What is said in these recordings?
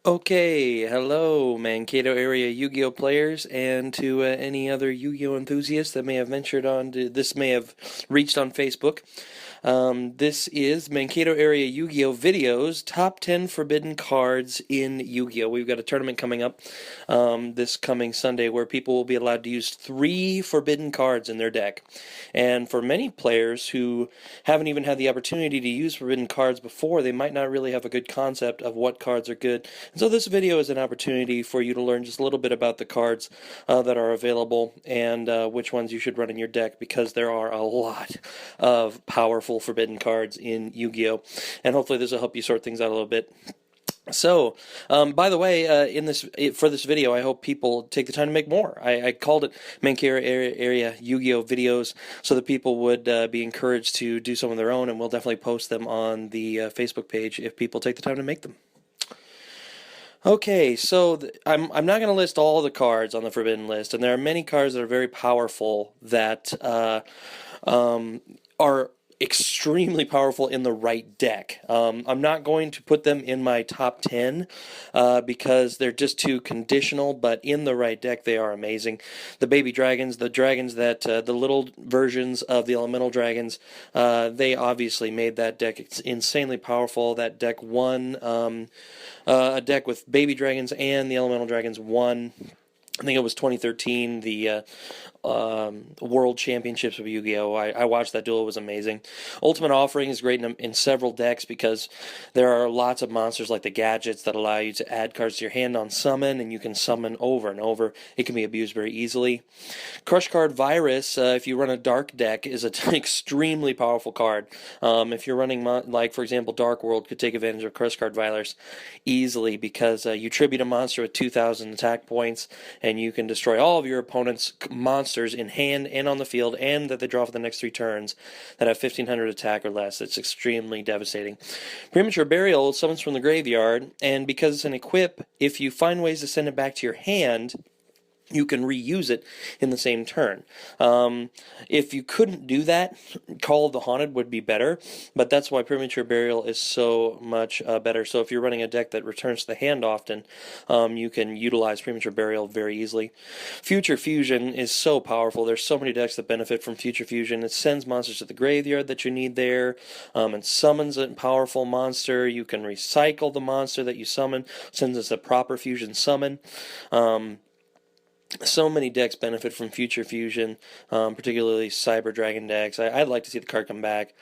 Okay, hello, Mankato area Yu-Gi-Oh players, and to any other Yu-Gi-Oh enthusiasts that may have ventured on to this may have reached on Facebook. This is Mankato area Yu-Gi-Oh videos, top 10 forbidden cards in Yu-Gi-Oh. We've got a tournament coming up this coming Sunday where people will be allowed to use 3 forbidden cards in their deck. And for many players who haven't even had the opportunity to use forbidden cards before, they might not really have a good concept of what cards are good. And so this video is an opportunity for you to learn just a little bit about the cards that are available and which ones you should run in your deck, because there are a lot of powerful forbidden cards in Yu-Gi-Oh! And hopefully this will help you sort things out a little bit. So, by the way, for this video, I hope people take the time to make more. I called it Mankato area Yu-Gi-Oh videos so that people would be encouraged to do some of their own, and we'll definitely post them on the Facebook page if people take the time to make them. Okay, so I'm not going to list all the cards on the forbidden list, and there are many cards that are very powerful that are extremely powerful in the right deck. I'm not going to put them in my top 10 because they're just too conditional, but in the right deck they are amazing. The baby dragons, the dragons that, the little versions of the elemental dragons, they obviously made that deck insanely powerful. That deck won, a deck with baby dragons and the elemental dragons won. I think it was 2013, the World Championships of Yu-Gi-Oh! I watched that duel; it was amazing. Ultimate Offering is great in several decks because there are lots of monsters like the gadgets that allow you to add cards to your hand on summon, and you can summon over and over. It can be abused very easily. Crush Card Virus, if you run a dark deck, is an extremely powerful card. If you're running, like for example, Dark World could take advantage of Crush Card Virus easily because you tribute a monster with 2,000 attack points, and you can destroy all of your opponent's monsters in hand and on the field, and that they draw for the next 3 turns that have 1,500 attack or less. It's extremely devastating. Premature Burial summons from the graveyard, and because it's an equip, if you find ways to send it back to your hand, you can reuse it in the same turn. If you couldn't do that, Call of the Haunted would be better, but that's why Premature Burial is so much better. So if you're running a deck that returns to the hand often, you can utilize Premature Burial very easily. Future Fusion is so powerful. There's so many decks that benefit from Future Fusion. It sends monsters to the graveyard that you need there, and summons a powerful monster. You can recycle the monster that you summon, sends us a proper Fusion summon. So many decks benefit from Future Fusion, particularly Cyber Dragon decks. I'd like to see the card come back.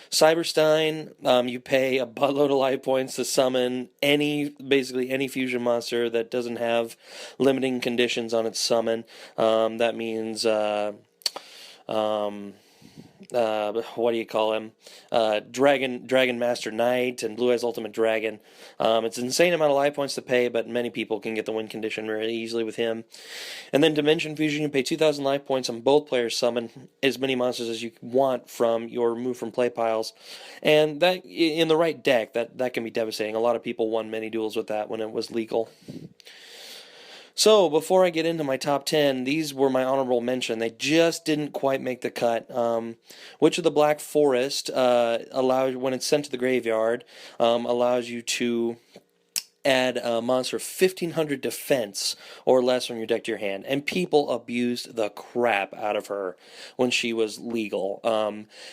Cyberstein, you pay a buttload of life points to summon basically any fusion monster that doesn't have limiting conditions on its summon. That means, what do you call him? Dragon Master Knight and Blue Eyes Ultimate Dragon. It's an insane amount of life points to pay, but many people can get the win condition really easily with him. And then Dimension Fusion, you pay 2,000 life points on both players summon as many monsters as you want from your remove from play piles. And that, in the right deck, that can be devastating. A lot of people won many duels with that when it was legal. So, before I get into my top 10, these were my honorable mention. They just didn't quite make the cut. Witch of the Black Forest, when it's sent to the graveyard, allows you to add a monster of 1,500 defense or less from your deck to your hand, and people abused the crap out of her when she was legal.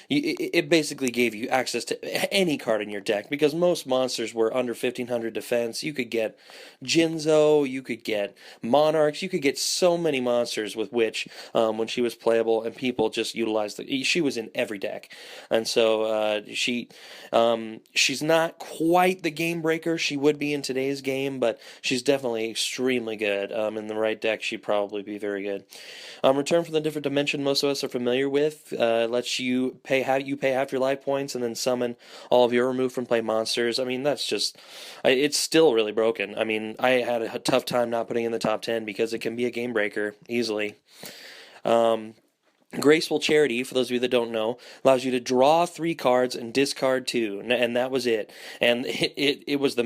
It basically gave you access to any card in your deck because most monsters were under 1,500 defense. You could get Jinzo, you could get Monarchs, you could get so many monsters with Witch when she was playable, and people just utilized she was in every deck, and so she's not quite the game breaker she would be in today's game, but she's definitely extremely good. In the right deck, she'd probably be very good. Return from the Different Dimension, most of us are familiar with. Lets you pay half your life points and then summon all of your removed from play monsters. I mean, it's still really broken. I mean, I had a tough time not putting in the top 10 because it can be a game breaker easily. Graceful Charity, for those of you that don't know, allows you to draw 3 cards and discard 2, and that was it. And it was a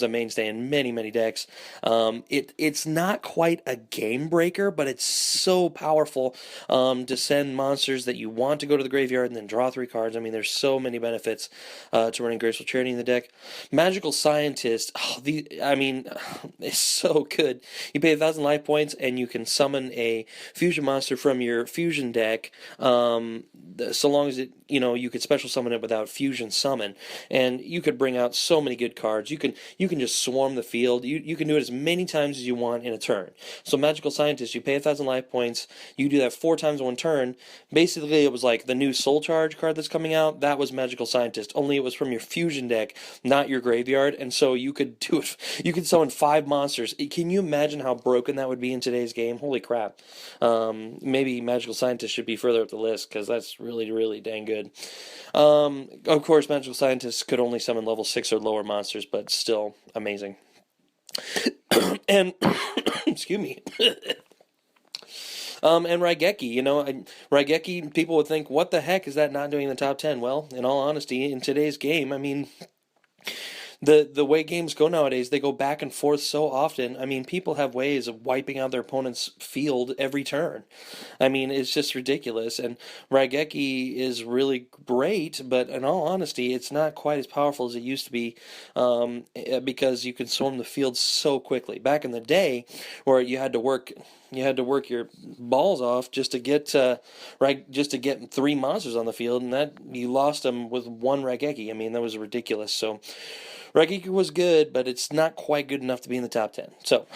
mainstay in many decks. It's not quite a game breaker, but it's so powerful to send monsters that you want to go to the graveyard and then draw 3 cards. I mean, there's so many benefits to running Graceful Charity in the deck. Magical Scientist, it's so good. You pay 1,000 life points and you can summon a fusion monster from your fusion deck. So long as you could special summon it without fusion summon, and you could bring out so many good cards. You can just swarm the field. You can do it as many times as you want in a turn. So Magical Scientist, you pay 1,000 life points. You do that 4 times in one turn. Basically, it was like the new Soul Charge card that's coming out. That was Magical Scientist. Only it was from your fusion deck, not your graveyard, and so you could do it. You could summon 5 monsters. Can you imagine how broken that would be in today's game? Holy crap! Maybe Magical Scientist should be further up the list because that's really dang good. Of course, Magical Scientists could only summon level 6 or lower monsters, but still amazing. And excuse me. And Raigeki, Raigeki, people would think, what the heck is that not doing in the top 10? Well, in all honesty, in today's game, I mean, the way games go nowadays, they go back and forth so often. I mean, people have ways of wiping out their opponent's field every turn. I mean, it's just ridiculous. And Raigeki is really great, but in all honesty, it's not quite as powerful as it used to be, because you can swarm the field so quickly. Back in the day, where you had to work your balls off just to get 3 monsters on the field, and that you lost them with 1 Raigeki. I mean, that was ridiculous. So Raigeki was good, but it's not quite good enough to be in the top 10. So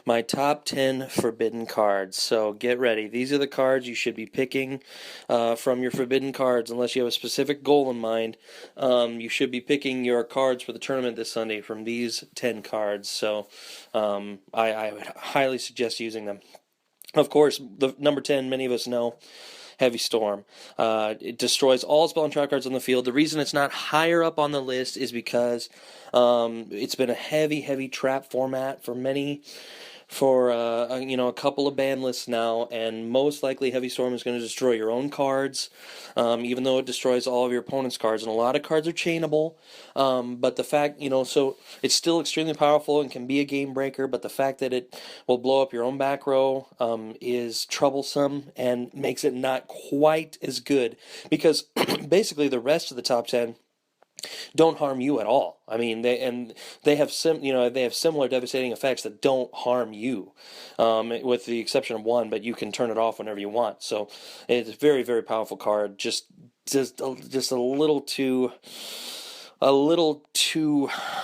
my top 10 forbidden cards. So get ready. These are the cards you should be picking from your forbidden cards, unless you have a specific goal in mind. You should be picking your cards for the tournament this Sunday from these 10 cards. So I would highly suggest using them. Of course, the number 10, many of us know, Heavy Storm. It destroys all spell and trap cards on the field. The reason it's not higher up on the list is because it's been a heavy trap format for a couple of ban lists now, and most likely Heavy Storm is going to destroy your own cards, even though it destroys all of your opponent's cards, and a lot of cards are chainable, but the fact, so it's still extremely powerful and can be a game breaker, but the fact that it will blow up your own back row is troublesome and makes it not quite as good, because basically the rest of the top 10 don't harm you at all. I mean, they have similar devastating effects that don't harm you, with the exception of 1. But you can turn it off whenever you want. So it's a very powerful card. Just a little too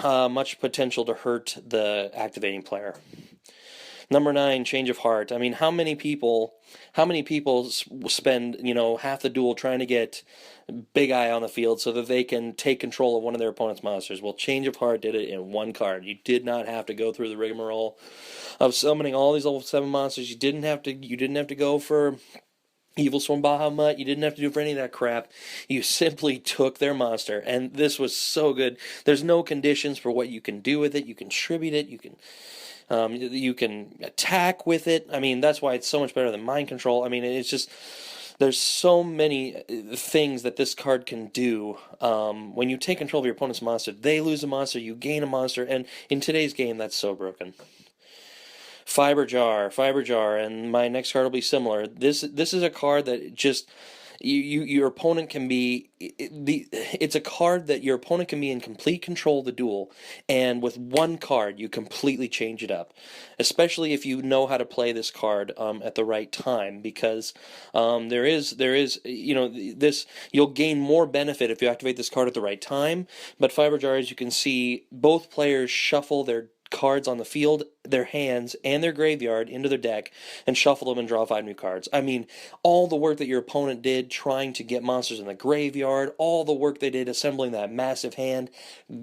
much potential to hurt the activating player. Number 9, Change of Heart. I mean, how many people spend half the duel trying to get Big Eye on the field so that they can take control of one of their opponent's monsters? Well, Change of Heart did it in 1 card. You did not have to go through the rigmarole of summoning all these level 7 monsters. You didn't have to go for Evil Swarm Bahamut. You didn't have to do for any of that crap. You simply took their monster, and this was so good. There's no conditions for what you can do with it. You can tribute it. You can attack with it. I mean, that's why it's so much better than Mind Control. I mean, it's just, there's so many things that this card can do. When you take control of your opponent's monster, they lose a monster, you gain a monster, and in today's game, that's so broken. Fiber Jar, and my next card will be similar. This is a card that just, your opponent can be, it's a card that your opponent can be in complete control of the duel, and with 1 card you completely change it up, especially if you know how to play this card at the right time, because there is you'll gain more benefit if you activate this card at the right time. But Fiber Jar, as you can see, both players shuffle their cards on the field, their hands, and their graveyard into their deck, and shuffle them and draw 5 new cards. I mean, all the work that your opponent did trying to get monsters in the graveyard, all the work they did assembling that massive hand,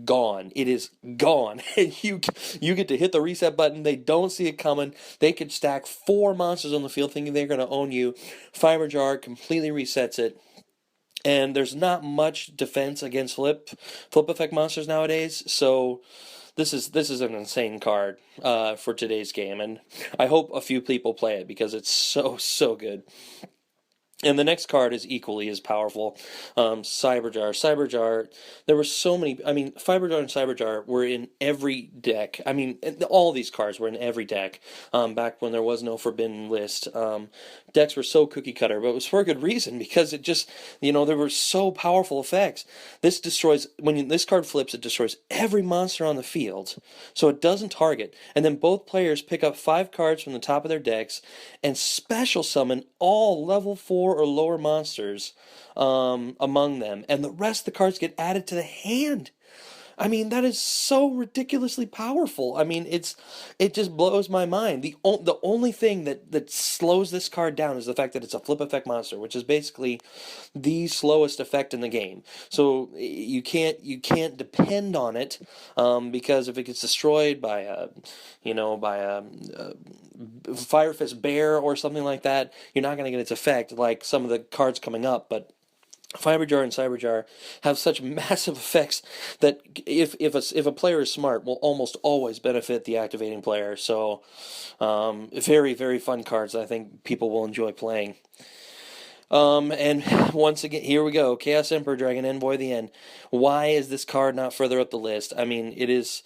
gone. It is gone. And you get to hit the reset button. They don't see it coming. They could stack 4 monsters on the field thinking they're going to own you. Fiber Jar completely resets it. And there's not much defense against flip effect monsters nowadays, so this is an insane card for today's game, and I hope a few people play it because it's so good. And the next card is equally as powerful. Cyberjar. Cyberjar, there were so many. I mean, Fiberjar and Cyberjar were in every deck. I mean, all these cards were in every deck back when there was no Forbidden List. Decks were so cookie cutter, but it was for a good reason because it just, there were so powerful effects. This destroys, this card flips, it destroys every monster on the field, so it doesn't target. And then both players pick up 5 cards from the top of their decks and special summon all level 4 or lower monsters among them, and the rest of the cards get added to the hand. I mean, that is so ridiculously powerful. I mean, it just blows my mind. The only thing that slows this card down is the fact that it's a flip effect monster, which is basically the slowest effect in the game. So you can't depend on it because if it gets destroyed by a Fire Fist Bear or something like that, you're not going to get its effect like some of the cards coming up, but Fiberjar and Cyberjar have such massive effects that if a player is smart, will almost always benefit the activating player. So, very, very fun cards that I think people will enjoy playing. And once again, here we go. Chaos Emperor Dragon Envoy of the End. Why is this card not further up the list? I mean, it is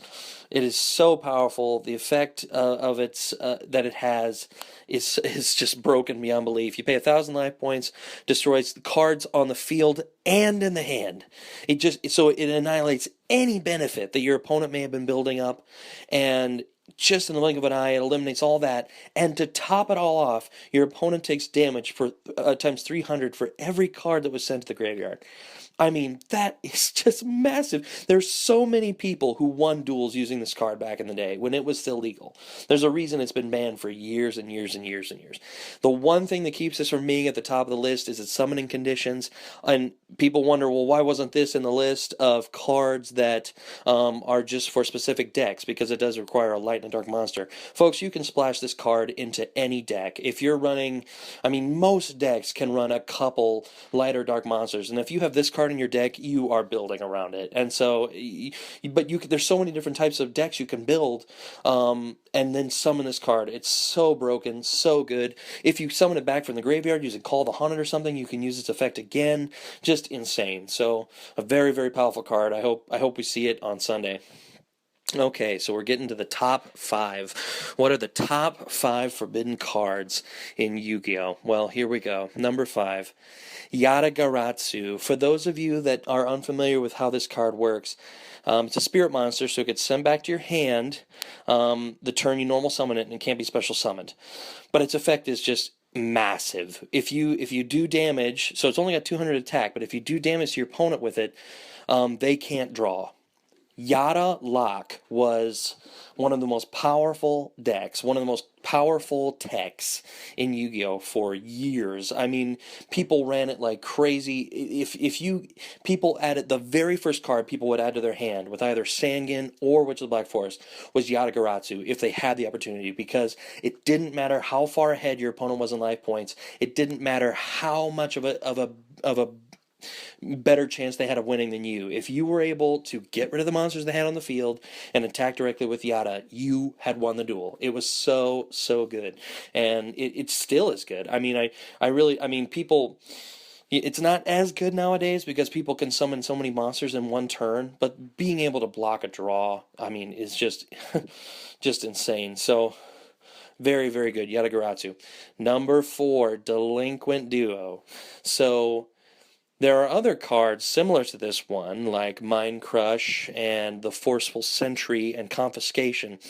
so powerful. The effect of its that it has is just broken beyond belief. You pay 1,000 life points, destroys the cards on the field and in the hand. It annihilates any benefit that your opponent may have been building up, and just in the blink of an eye, it eliminates all that. And to top it all off, your opponent takes damage for times 300 for every card that was sent to the graveyard. I mean, that is just massive. There's so many people who won duels using this card back in the day when it was still legal. There's a reason it's been banned for years and years and years and years. The one thing that keeps this from being at the top of the list is its summoning conditions. And people wonder, well, why wasn't this in the list of cards that are just for specific decks? Because it does require a light and a dark monster. Folks, you can splash this card into any deck. If you're running, most decks can run a couple light or dark monsters. And if you have this card in your deck, you are building around it. And so, there's so many different types of decks you can build, and then summon this card. It's so broken, so good. If you summon it back from the graveyard using Call the Haunted or something, you can use its effect again. Just insane. So, a very, very powerful card. I hope we see it on Sunday. Okay, so we're getting to the top 5. What are the top 5 forbidden cards in Yu-Gi-Oh? Well, here we go. Number 5, Yata-Garasu. For those of you that are unfamiliar with how this card works, it's a spirit monster, so it gets sent back to your hand the turn you normal summon it, and it can't be special summoned. But its effect is just massive. If you do damage, so it's only got 200 attack, but if you do damage to your opponent with it, they can't draw. Yata Lock was one of the most powerful decks, one of the most powerful techs in Yu-Gi-Oh! For years. I mean, people ran it like crazy. People added, the very first card people would add to their hand with either Sangin or Witch of the Black Forest was Yata-Garasu if they had the opportunity, because it didn't matter how far ahead your opponent was in life points. It didn't matter how much of a better chance they had of winning than you. If you were able to get rid of the monsters they had on the field and attack directly with Yata, you had won the duel. It was so good, and it still is good. People, it's not as good nowadays because people can summon so many monsters in one turn, but being able to block a draw, is just just insane. So very, very good. Yata-Garasu. Number 4, Delinquent Duo. So there are other cards similar to this one, like Mind Crush and the Forceful Sentry and Confiscation.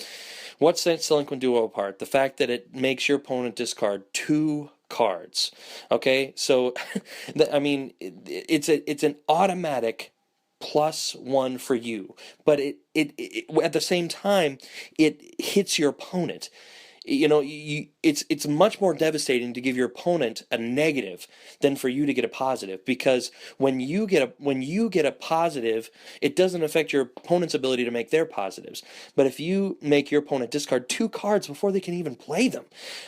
What sets Delinquent Duo apart? The fact that it makes your opponent discard 2 cards. Okay, so it's an automatic +1 for you, but it at the same time it hits your opponent. it's much more devastating to give your opponent a negative than for you to get a positive, because when you get a positive, it doesn't affect your opponent's ability to make their positives. But if you make your opponent discard 2 cards before they can even play them,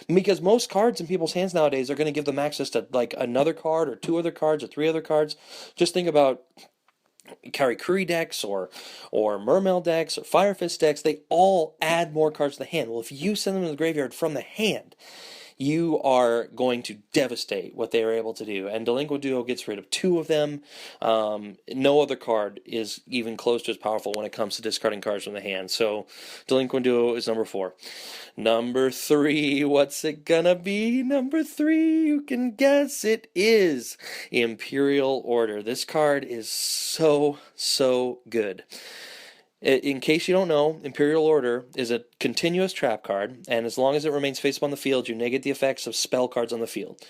because most cards in people's hands nowadays are going to give them access to like another card or 2 other cards or 3 other cards. Just think about Karikuri decks or Mermail decks or Fire Fist decks. They all add more cards to the hand. Well, if you send them to the graveyard from the hand, you are going to devastate what they are able to do. And Delinquent Duo gets rid of 2 of them. No other card is even close to as powerful when it comes to discarding cards from the hand. So Delinquent Duo is number 4. Number 3, what's it gonna be? Number 3, you can guess, it is Imperial Order. This card is so good. In case you don't know, Imperial Order is a continuous trap card, and as long as it remains face up on the field, you negate the effects of spell cards on the field.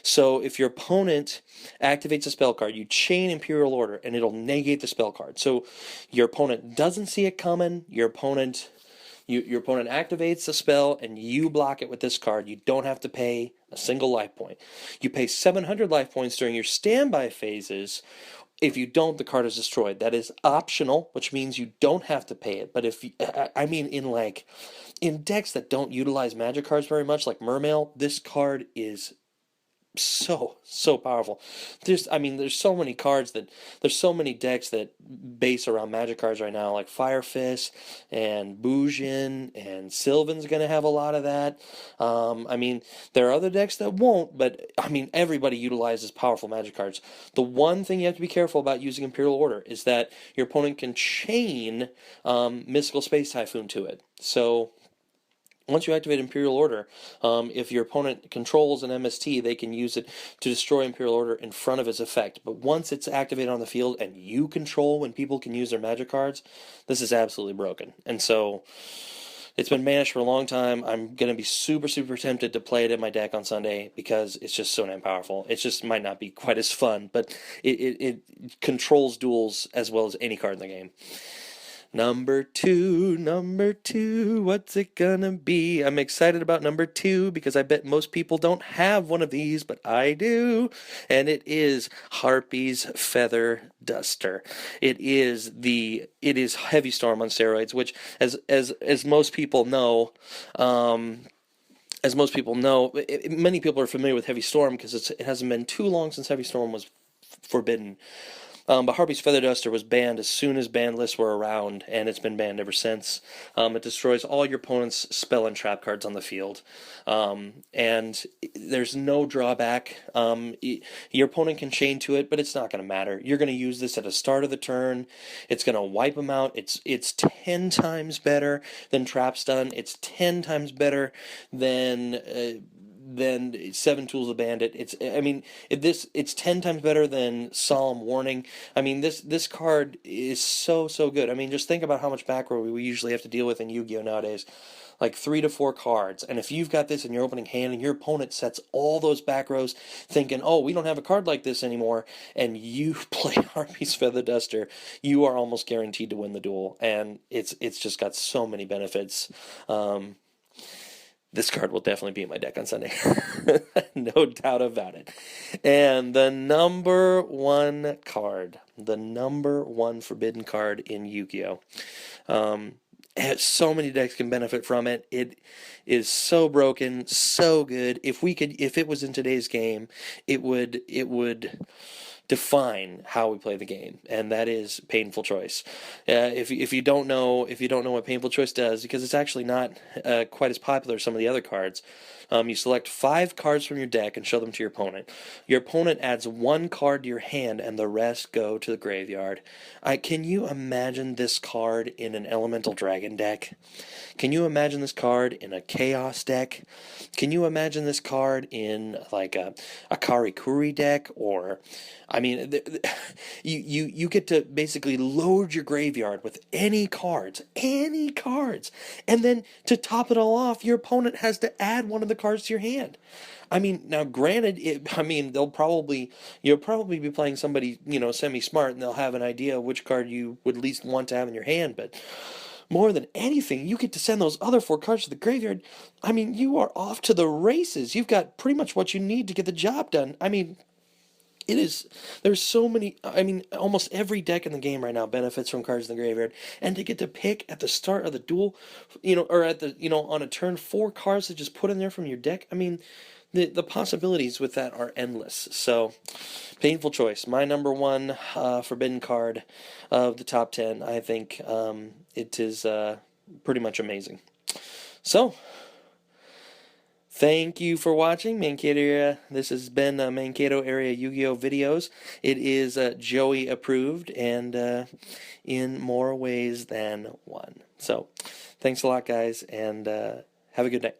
So if your opponent activates a spell card, you chain Imperial Order, and it'll negate the spell card. So your opponent doesn't see it coming. Your opponent activates the spell, and you block it with this card. You don't have to pay a single life point. You pay 700 life points during your standby phases. If you don't, the card is destroyed. That is optional, which means you don't have to pay it. But if you, I mean, in decks that don't utilize magic cards very much, like Mermail, this card is so powerful. There's so many cards there's so many decks that base around magic cards right now, like Fire Fist and Bujin, and Sylvan's gonna have a lot of that. There are other decks that won't, but everybody utilizes powerful magic cards. The one thing you have to be careful about using Imperial Order is that your opponent can chain Mystical Space Typhoon to it. So once you activate Imperial Order, if your opponent controls an MST, they can use it to destroy Imperial Order in front of its effect. But once it's activated on the field and you control when people can use their magic cards, this is absolutely broken. And so it's been banished for a long time. I'm going to be super tempted to play it in my deck on Sunday because it's just so damn powerful. It just might not be quite as fun, but it controls duels as well as any card in the game. Number two, what's it gonna be? I'm excited about number 2 because I bet most people don't have one of these, but I do, and it is Harpie's Feather Duster. It is Heavy Storm on steroids, which, as most people know, many people are familiar with Heavy Storm because it hasn't been too long since Heavy Storm was forbidden. But Harpie's Feather Duster was banned as soon as ban lists were around, and it's been banned ever since. It destroys all your opponent's spell and trap cards on the field. And there's no drawback. Your opponent can chain to it, but it's not going to matter. You're going to use this at the start of the turn. It's going to wipe them out. It's 10 times better than Trap Stun. It's 10 times better than 7 Tools of Bandit. It's 10 times better than Solemn Warning. This card is so good. Just think about how much back row we usually have to deal with in Yu-Gi-Oh nowadays. Like 3 to 4 cards. And if you've got this in your opening hand and your opponent sets all those back rows thinking, oh, we don't have a card like this anymore, and you play Harpie's Feather Duster, you are almost guaranteed to win the duel. And it's just got so many benefits. This card will definitely be in my deck on Sunday. No doubt about it. And the number 1 card, the number 1 forbidden card in Yu-Gi-Oh! So many decks can benefit from it. It is so broken, so good. If it was in today's game, it would define how we play the game, and that is Painful Choice. If you don't know what Painful Choice does, because it's actually not quite as popular as some of the other cards, you select 5 cards from your deck and show them to your opponent. Your opponent adds 1 card to your hand, and the rest go to the graveyard. Can you imagine this card in an Elemental Dragon deck? Can you imagine this card in a Chaos deck? Can you imagine this card in like a Karikuri deck? Or, you get to basically load your graveyard with any cards, and then to top it all off, your opponent has to add one of the cards to your hand. Now granted, you'll probably be playing somebody, semi-smart, and they'll have an idea of which card you would least want to have in your hand, but more than anything, you get to send those other 4 cards to the graveyard. I mean, you are off to the races. You've got pretty much what you need to get the job done. I mean, it is, there's so many, I mean, almost every deck in the game right now benefits from cards in the graveyard. And to get to pick at the start of the duel, or at the, on a turn, 4 cards to just put in there from your deck, I mean, the possibilities with that are endless. So, painful choice. My number one forbidden card of the top 10. I think it is pretty much amazing. So, thank you for watching Mankato area. This has been Mankato area Yu-Gi-Oh videos. It is Joey approved and in more ways than one. So, thanks a lot, guys, and have a good night.